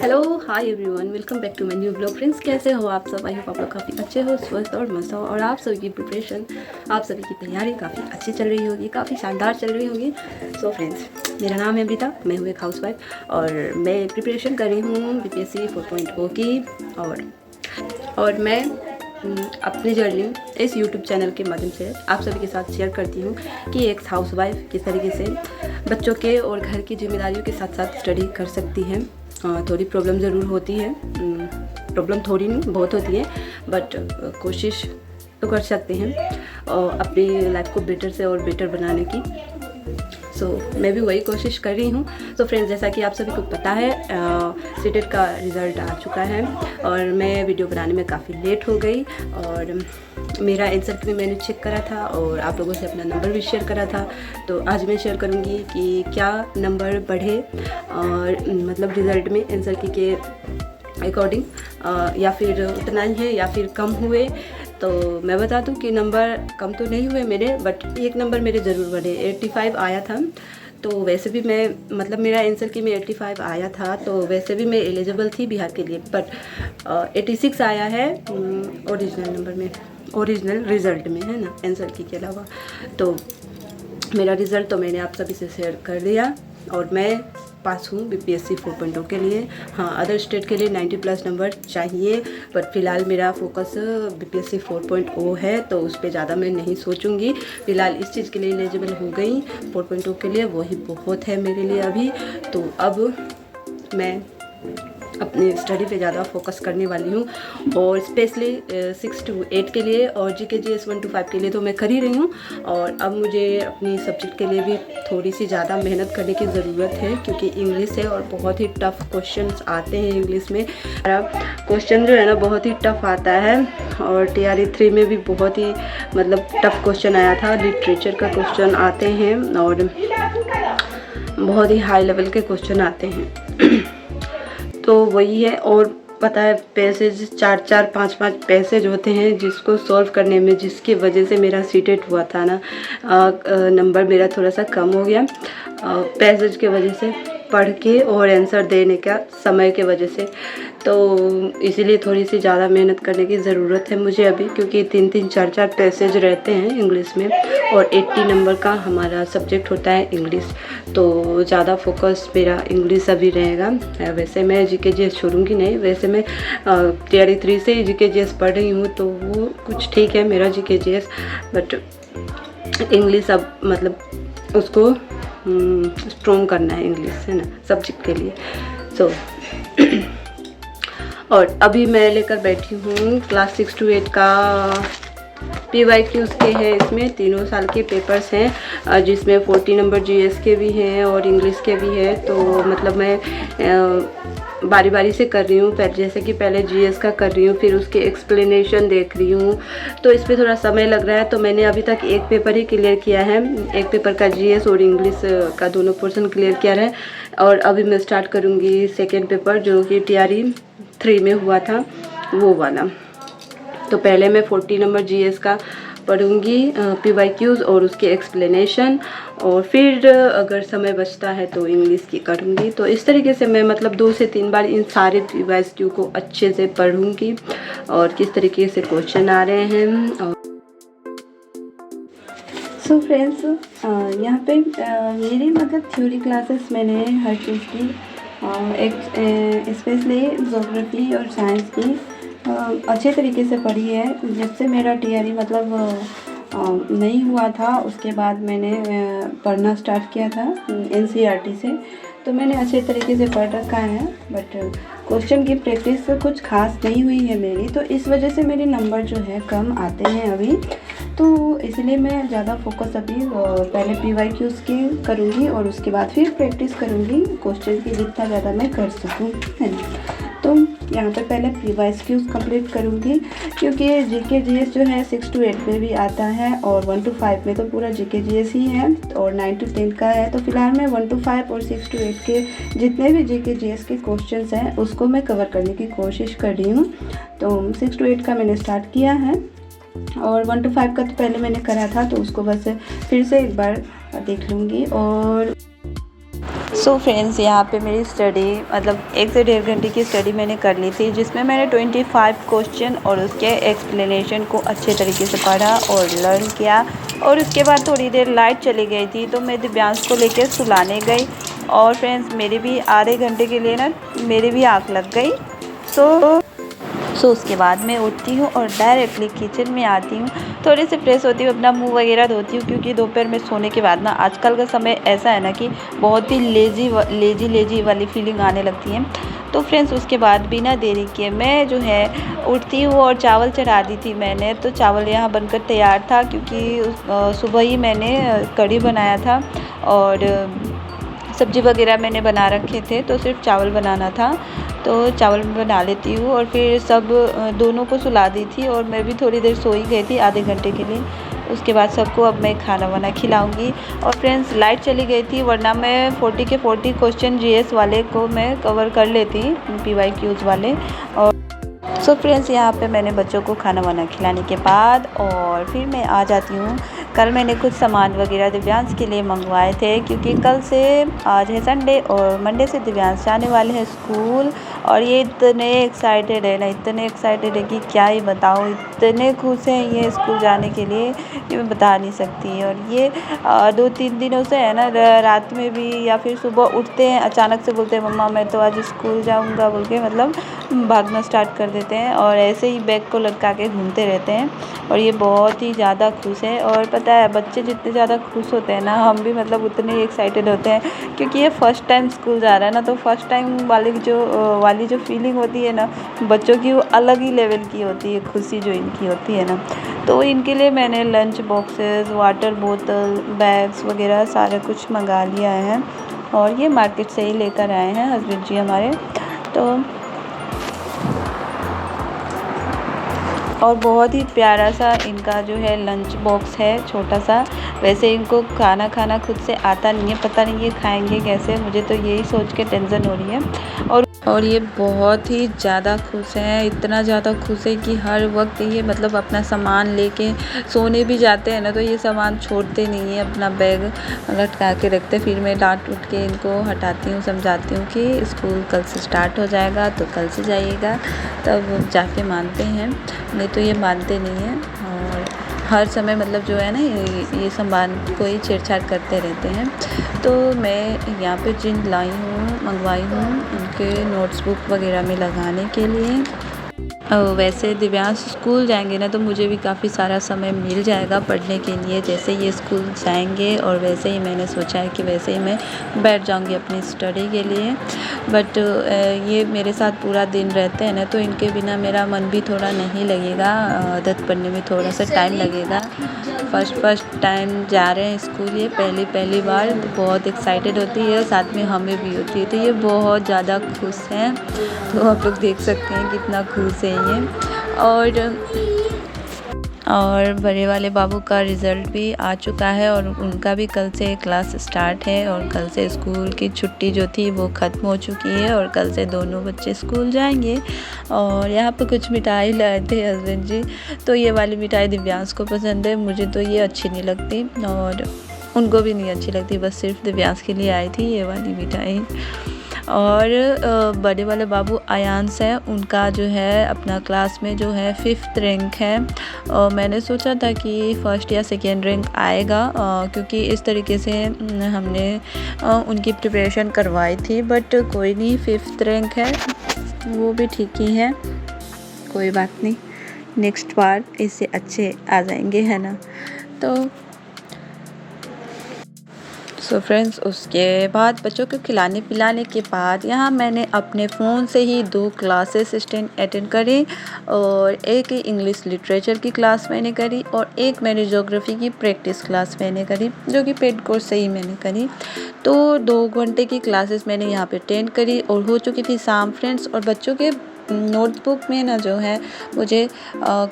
Hello hi everyone, welcome back to my new blog. Friends, कैसे हो आप सब? आई होप आप लोग काफ़ी अच्छे हो, स्वस्थ और मस्त हो, और आप सभी की प्रिपरेशन, आप सभी की तैयारी काफ़ी अच्छी चल रही होगी, काफ़ी शानदार चल रही होगी। सो फ्रेंड्स, मेरा नाम है अमृता, मैं हूँ एक हाउसवाइफ और मैं प्रिपरेशन कर रही हूँ BPSC 4.0 की। और मैं अपनी जर्नी इस YouTube चैनल के माध्यम से आप सभी के साथ शेयर करती हूँ कि एक हाउसवाइफ किस तरीके से बच्चों के और घर की जिम्मेदारियों के साथ साथ स्टडी कर सकती है। थोड़ी प्रॉब्लम ज़रूर होती है, प्रॉब्लम थोड़ी नहीं बहुत होती है, बट कोशिश तो कर सकते हैं और अपनी लाइफ को बेटर से और बेटर बनाने की। मैं भी वही कोशिश कर रही हूँ। फ्रेंड्स, जैसा कि आप सभी को पता है, सीटेट का रिज़ल्ट आ चुका है और मैं वीडियो बनाने में काफ़ी लेट हो गई और मेरा आंसर भी मैंने चेक करा था और आप लोगों से अपना नंबर भी शेयर करा था। तो आज मैं शेयर करूँगी कि क्या नंबर बढ़े और मतलब रिज़ल्ट में आंसर की के अकॉर्डिंग, या फिर उतना ही है या फिर कम हुए। तो मैं बता दूं कि नंबर कम तो नहीं हुए मेरे, बट एक नंबर मेरे ज़रूर बढ़े। 85 आया था। तो वैसे भी मैं मतलब मेरा आंसर की में 85 आया था, तो वैसे भी मैं एलिजिबल थी बिहार के लिए, बट 86 आया है ओरिजिनल नंबर में, ओरिजिनल रिज़ल्ट में, है ना, आंसर की के अलावा। तो मेरा रिज़ल्ट तो मैंने आप सभी से शेयर कर दिया और मैं पास हूँ BPSC 4.0 के लिए। हाँ, अदर स्टेट के लिए 90+ नंबर चाहिए, बट फ़िलहाल मेरा फोकस BPSC 4.0 है, तो उस पर ज़्यादा मैं नहीं सोचूंगी। फ़िलहाल इस चीज़ के लिए एलिजिबल हो गई 4.0 के लिए, वही बहुत है मेरे लिए अभी। तो अब मैं अपनी स्टडी पे ज़्यादा फोकस करने वाली हूँ और स्पेशली 6 to 8 के लिए और GK GS 1 to 5 के लिए तो मैं कर ही रही हूँ। और अब मुझे अपनी सब्जेक्ट के लिए भी थोड़ी सी ज़्यादा मेहनत करने की ज़रूरत है, क्योंकि इंग्लिश है और बहुत ही टफ़ क्वेश्चंस आते हैं इंग्लिश में। क्वेश्चन जो है ना बहुत ही टफ़ आता है और TRE 3 में भी बहुत ही मतलब टफ़ क्वेश्चन आया था। लिटरेचर का क्वेश्चन आते हैं और बहुत ही हाई लेवल के क्वेश्चन आते हैं। तो वही है। और पता है, पैसेज 4-4, 5-5 पैसेज होते हैं जिसको सॉल्व करने में, जिसकी वजह से मेरा सीटेट हुआ था ना, नंबर मेरा थोड़ा सा कम हो गया पैसेज के वजह से, पढ़ के और आंसर देने का समय के वजह से। तो इसीलिए थोड़ी सी ज़्यादा मेहनत करने की ज़रूरत है मुझे अभी, क्योंकि 3-3, 4-4 पैसेज रहते हैं इंग्लिश में और 80 नंबर का हमारा सब्जेक्ट होता है इंग्लिश। तो ज़्यादा फोकस मेरा इंग्लिश अभी रहेगा। वैसे मैं GK GS छोड़ूंगी नहीं, वैसे मैं TRE 3 से ही GK GS पढ़ रही हूँ, तो वो कुछ ठीक है मेरा GK GS, बट इंग्लिश अब मतलब उसको स्ट्रॉन्ग करना है, इंग्लिश, है ना, सब्जेक्ट के लिए। और अभी मैं लेकर बैठी हूँ क्लास 6 to 8 का PYQs के हैं। इसमें 3 साल के पेपर्स हैं, जिसमें 40 नंबर GS के भी हैं और इंग्लिश के भी हैं। तो मतलब मैं बारी बारी से कर रही हूँ। जैसे कि पहले GS का कर रही हूँ, फिर उसके एक्सप्लेनेशन देख रही हूँ, तो इस पर थोड़ा समय लग रहा है। तो मैंने अभी तक एक पेपर ही क्लियर किया है, एक पेपर का GS और इंग्लिश का दोनों पोर्शन क्लियर किया है। और अभी मैं स्टार्ट करूँगी सेकेंड पेपर, जो कि TRE 3 में हुआ था, वो वाला। तो पहले मैं 40 नंबर GS का पढ़ूंगी, PYQs और उसके एक्सप्लेनेशन, और फिर अगर समय बचता है तो इंग्लिश की करूँगी। तो इस तरीके से मैं मतलब 2 से 3 बार इन सारे PYQ को अच्छे से पढ़ूंगी और किस तरीके से क्वेश्चन आ रहे हैं। और सो फ्रेंड्स, यहाँ पे मेरी मतलब थ्योरी क्लासेस मैंने हर चीज़ की, एक स्पेशली ज्योग्राफी और साइंस की अच्छे तरीके से पढ़ी है। जब से मेरा TRE मतलब नहीं हुआ था, उसके बाद मैंने पढ़ना स्टार्ट किया था NCERT से, तो मैंने अच्छे तरीके से पढ़ रखा है। बट क्वेश्चन की प्रैक्टिस कुछ खास नहीं हुई है मेरी, तो इस वजह से मेरे नंबर जो है कम आते हैं अभी। तो इसलिए मैं ज़्यादा फोकस अभी पहले PYQs की करूँगी और उसके बाद फिर प्रैक्टिस करूँगी क्वेश्चन की, जितना ज़्यादा मैं कर सकूँ, है ना। तो यहाँ पे पहले PYQs कंप्लीट करूँगी, क्योंकि GK GS जो है 6 to 8 में भी आता है और 1 to 5 में तो पूरा GK GS ही है, और 9 to 10 का है। तो फिलहाल मैं 1 to 5 और 6 to 8 के जितने भी GK GS के क्वेश्चंस हैं उसको मैं कवर करने की कोशिश कर रही हूँ। तो 6 to 8 का मैंने स्टार्ट किया है और 1 to 5 का तो पहले मैंने करा था, तो उसको बस फिर से एक बार देख लूँगी। और सो फ्रेंड्स, यहाँ पे मेरी स्टडी मतलब 1 से 1.5 घंटे की स्टडी मैंने कर ली थी, जिसमें मैंने 25 क्वेश्चन और उसके एक्सप्लेनेशन को अच्छे तरीके से पढ़ा और लर्न किया। और उसके बाद थोड़ी देर लाइट चली गई थी, तो मैं दिव्यांश को लेकर सुलाने गई। और फ्रेंड्स, मेरे भी आधे घंटे के लिए ना मेरी भी आँख लग गई। सो उसके बाद मैं उठती हूँ और डायरेक्टली किचन में आती हूँ, थोड़ी सी फ्रेश होती हूँ, अपना मुंह वगैरह धोती हूँ, क्योंकि दोपहर में सोने के बाद ना आजकल का समय ऐसा है ना कि बहुत ही लेजी वाली फीलिंग आने लगती है। तो फ्रेंड्स, उसके बाद बिना देरी किए मैं जो है उठती हूँ और चावल चढ़ा दी थी मैंने। तो चावल यहाँ बनकर तैयार था, क्योंकि सुबह ही मैंने कढ़ी बनाया था और सब्ज़ी वगैरह मैंने बना रखे थे, तो सिर्फ चावल बनाना था। तो चावल मैं बना लेती हूँ और फिर सब दोनों को सुला दी थी और मैं भी थोड़ी देर सो ही गई थी आधे घंटे के लिए। उसके बाद सबको अब मैं खाना वाना खिलाऊंगी। और फ्रेंड्स, लाइट चली गई थी, वरना मैं 40 के 40 क्वेश्चन जीएस वाले को मैं कवर कर लेती, PYQs वाले। और सो फ्रेंड्स, यहाँ पे मैंने बच्चों को खाना वाना खिलाने के बाद और फिर मैं आ जाती हूँ। कल मैंने कुछ सामान वगैरह दिव्यांश के लिए मंगवाए थे, क्योंकि कल से आज है संडे और मंडे से दिव्यांश जाने वाले हैं स्कूल। और ये इतने एक्साइटेड है ना, इतने एक्साइटेड है कि क्या ही बताऊँ, इतने खुश हैं ये स्कूल जाने के लिए कि मैं बता नहीं सकती। और ये 2-3 दिनों से है ना, रात में भी या फिर सुबह उठते हैं अचानक से बोलते हैं मम्मा मैं तो आज स्कूल जाऊँगा बोल के, मतलब भागना स्टार्ट कर देते हैं और ऐसे ही बैग को लटका के घूमते रहते हैं। और ये बहुत ही ज़्यादा खुश है। और पता है, बच्चे जितने ज़्यादा खुश होते हैं ना, हम भी मतलब उतने ही एक्साइटेड होते हैं, क्योंकि ये फ़र्स्ट टाइम स्कूल जा रहा है ना। तो फर्स्ट टाइम वाली जो फीलिंग होती है ना बच्चों की, वो अलग ही लेवल की होती है, खुशी जो इनकी होती है ना। तो इनके लिए मैंने लंच बॉक्सेस, वाटर बोतल, बैग्स वगैरह सारा कुछ मंगा लिया है। और ये मार्केट से ही लेकर आए हैं हस्बैंड जी हमारे। तो और बहुत ही प्यारा सा इनका जो है लंच बॉक्स है, छोटा सा। वैसे इनको खाना खुद से आता नहीं है, पता नहीं ये खाएंगे कैसे, मुझे तो यही सोच के टेंशन हो रही है। और ये बहुत ही ज़्यादा खुश हैं, इतना ज़्यादा खुश है कि हर वक्त ये मतलब अपना सामान लेके सोने भी जाते हैं ना, तो ये सामान छोड़ते नहीं है, अपना बैग लटका के रखते। फिर मैं डांट उठ के इनको हटाती हूँ, समझाती हूँ कि स्कूल कल से स्टार्ट हो जाएगा, तो कल से जाइएगा, तब जाके मानते हैं, नहीं तो ये मानते नहीं हैं। और हर समय मतलब जो है ना ये सामान को ही छेड़छाड़ करते रहते हैं। तो मैं यहाँ पे जिन मंगवाई हूँ उनके नोट्स बुक वगैरह में लगाने के लिए। वैसे दिव्यांश स्कूल जाएंगे ना, तो मुझे भी काफ़ी सारा समय मिल जाएगा पढ़ने के लिए। जैसे ये स्कूल जाएंगे और वैसे ही मैंने सोचा है कि वैसे ही मैं बैठ जाऊंगी अपनी स्टडी के लिए। बट ये मेरे साथ पूरा दिन रहते हैं ना, तो इनके बिना मेरा मन भी थोड़ा नहीं लगेगा, आदत पड़ने में थोड़ा सा टाइम लगेगा। फर्स्ट टाइम जा रहे हैं स्कूल, ये पहली बार, तो बहुत एक्साइटेड होती है, साथ में हमें भी होती है। तो ये बहुत ज़्यादा खुश हैं, तो आप लोग देख सकते हैं कितना खुश है ये। और बड़े वाले बाबू का रिज़ल्ट भी आ चुका है और उनका भी कल से क्लास स्टार्ट है। और कल से स्कूल की छुट्टी जो थी वो ख़त्म हो चुकी है और कल से दोनों बच्चे स्कूल जाएंगे। और यहाँ पे कुछ मिठाई लाए थे हस्बैंड जी, तो ये वाली मिठाई दिव्यांश को पसंद है, मुझे तो ये अच्छी नहीं लगती और उनको भी नहीं अच्छी लगती, बस सिर्फ दिव्यांश के लिए आई थी ये वाली मिठाई। और बड़े वाले बाबू आयांश हैं, उनका जो है अपना क्लास में जो है 5th रैंक है। और मैंने सोचा था कि फर्स्ट या सेकेंड रैंक आएगा, क्योंकि इस तरीके से हमने उनकी प्रिपरेशन करवाई थी। बट कोई नहीं, 5th रैंक है, वो भी ठीक ही है, कोई बात नहीं, नेक्स्ट बार इससे अच्छे आ जाएंगे, है ना। तो फ्रेंड्स, उसके बाद बच्चों को खिलाने पिलाने के बाद यहाँ मैंने अपने फ़ोन से ही 2 क्लासेस अटेंड करी। और एक इंग्लिश लिटरेचर की क्लास मैंने करी और एक मैंने ज्योग्राफी की प्रैक्टिस क्लास मैंने करी, जो कि पेड कोर्स से ही मैंने करी। तो 2 घंटे की क्लासेस मैंने यहाँ पे अटेंड करी और हो चुकी थी शाम फ्रेंड्स। और बच्चों के नोटबुक में ना जो है मुझे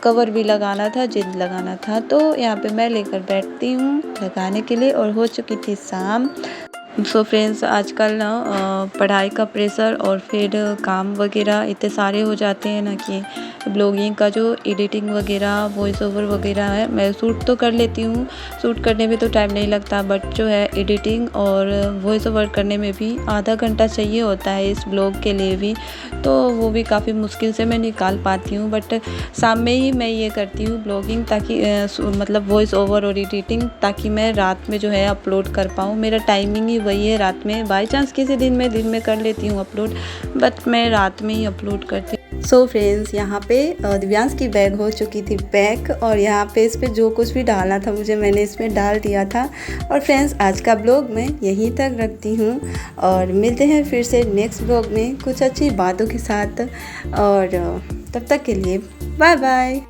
कवर भी लगाना था, जिद लगाना था, तो यहाँ पे मैं लेकर बैठती हूँ लगाने के लिए। और हो चुकी थी शाम। सो फ्रेंड्स, आजकल ना पढ़ाई का प्रेशर और फिर काम वगैरह इतने सारे हो जाते हैं ना कि ब्लॉगिंग का जो एडिटिंग वगैरह वॉइस ओवर वगैरह है, मैं शूट तो कर लेती हूँ, शूट करने में तो टाइम नहीं लगता, बट जो है एडिटिंग और वॉइस ओवर करने में भी आधा घंटा चाहिए होता है इस ब्लॉग के लिए भी, तो वो भी काफ़ी मुश्किल से मैं निकाल पाती हूँ। बट शाम में ही मैं ये करती हूँ ब्लॉगिंग, ताकि मतलब वॉइस ओवर और एडिटिंग, ताकि मैं रात में जो है अपलोड कर पाऊँ। मेरा टाइमिंग ही वही है रात में, बाई चांस किसी दिन में कर लेती हूँ अपलोड, बट मैं रात में ही अपलोड करती हूँ। सो फ्रेंड्स, यहाँ पे दिव्यांश की बैग हो चुकी थी पैक, और यहाँ पे इस पे जो कुछ भी डालना था मुझे, मैंने इसमें डाल दिया था। और फ्रेंड्स, आज का ब्लॉग मैं यहीं तक रखती हूँ, और मिलते हैं फिर से नेक्स्ट ब्लॉग में कुछ अच्छी बातों के साथ, और तब तक के लिए बाय बाय।